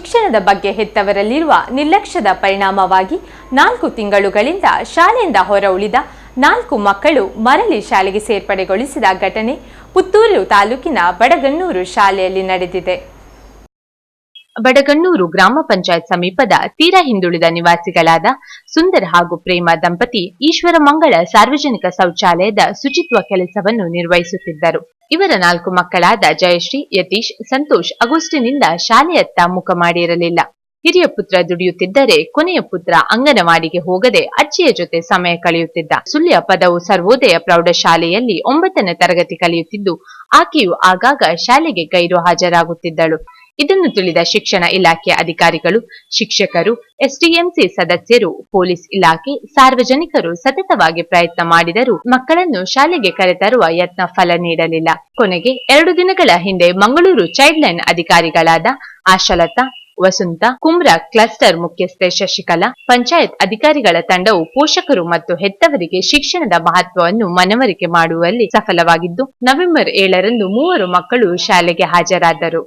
ಶಿಕ್ಷಣದ ಬಗ್ಗೆ ಹೆತ್ತವರಲ್ಲಿರುವ ನಿರ್ಲಕ್ಷ್ಯದ ಪರಿಣಾಮವಾಗಿ 4 ತಿಂಗಳುಗಳಿಂದ ಶಾಲೆಯಿಂದ ಹೊರ ಉಳಿದ 4 ಮಕ್ಕಳು ಮರಳಿ ಶಾಲೆಗೆ ಸೇರ್ಪಡೆಗೊಳಿಸಿದ ಘಟನೆ ಪುತ್ತೂರು ತಾಲೂಕಿನ ಬಡಗಣ್ಣೂರು ಶಾಲೆಯಲ್ಲಿ ನಡೆದಿದೆ. ಬಡಗಣ್ಣೂರು ಗ್ರಾಮ ಪಂಚಾಯತ್ ಸಮೀಪದ ತೀರಾ ಹಿಂದುಳಿದ ನಿವಾಸಿಗಳಾದ ಸುಂದರ್ ಹಾಗೂ ಪ್ರೇಮ ದಂಪತಿ ಈಶ್ವರಮಂಗಳ ಸಾರ್ವಜನಿಕ ಶೌಚಾಲಯದ ಶುಚಿತ್ವ ಕೆಲಸವನ್ನು ನಿರ್ವಹಿಸುತ್ತಿದ್ದರು. ಇವರ 4 ಮಕ್ಕಳಾದ ಜಯಶ್ರೀ, ಯತೀಶ್, ಸಂತೋಷ್ ಆಗಸ್ಟಿನಿಂದ ಶಾಲೆಯತ್ತ ಮುಖ ಮಾಡಿರಲಿಲ್ಲ. ಹಿರಿಯ ಪುತ್ರ ದುಡಿಯುತ್ತಿದ್ದರೆ ಕೊನೆಯ ಪುತ್ರ ಅಂಗನವಾಡಿಗೆ ಹೋಗದೆ ಅಜ್ಜಿಯ ಜೊತೆ ಸಮಯ ಕಳೆಯುತ್ತಿದ್ದ. ಸುಳ್ಯ ಪದವು ಸರ್ವೋದಯ ಪ್ರೌಢಶಾಲೆಯಲ್ಲಿ 9ನೇ ತರಗತಿ ಕಲಿಯುತ್ತಿದ್ದು, ಆಕೆಯು ಆಗಾಗ ಶಾಲೆಗೆ ಗೈರು ಹಾಜರಾಗುತ್ತಿದ್ದಳು. ಇದನ್ನು ತಿಳಿದ ಶಿಕ್ಷಣ ಇಲಾಖೆ ಅಧಿಕಾರಿಗಳು, ಶಿಕ್ಷಕರು, ಎಸ್ಡಿಎಂಸಿ ಸದಸ್ಯರು, ಪೊಲೀಸ್ ಇಲಾಖೆ, ಸಾರ್ವಜನಿಕರು ಸತತವಾಗಿ ಪ್ರಯತ್ನ ಮಾಡಿದರೂ ಮಕ್ಕಳನ್ನು ಶಾಲೆಗೆ ಕರೆತರುವ ಯತ್ನ ಫಲ ನೀಡಲಿಲ್ಲ. ಕೊನೆಗೆ 2 ದಿನಗಳ ಹಿಂದೆ ಮಂಗಳೂರು ಚೈಲ್ಡ್ ಲೈನ್ ಅಧಿಕಾರಿಗಳಾದ ಆಶಾಲತಾ, ವಸುಂತ, ಕುಮ್ರಾ ಕ್ಲಸ್ಟರ್ ಮುಖ್ಯಸ್ಥೆ ಶಶಿಕಲಾ, ಪಂಚಾಯತ್ ಅಧಿಕಾರಿಗಳ ತಂಡವು ಪೋಷಕರು ಮತ್ತು ಹೆತ್ತವರಿಗೆ ಶಿಕ್ಷಣದ ಮಹತ್ವವನ್ನು ಮನವರಿಕೆ ಮಾಡುವಲ್ಲಿ ಸಫಲವಾಗಿದ್ದು, ನವೆಂಬರ್ 7ರಂದು 3 ಮಕ್ಕಳು ಶಾಲೆಗೆ ಹಾಜರಾದರು.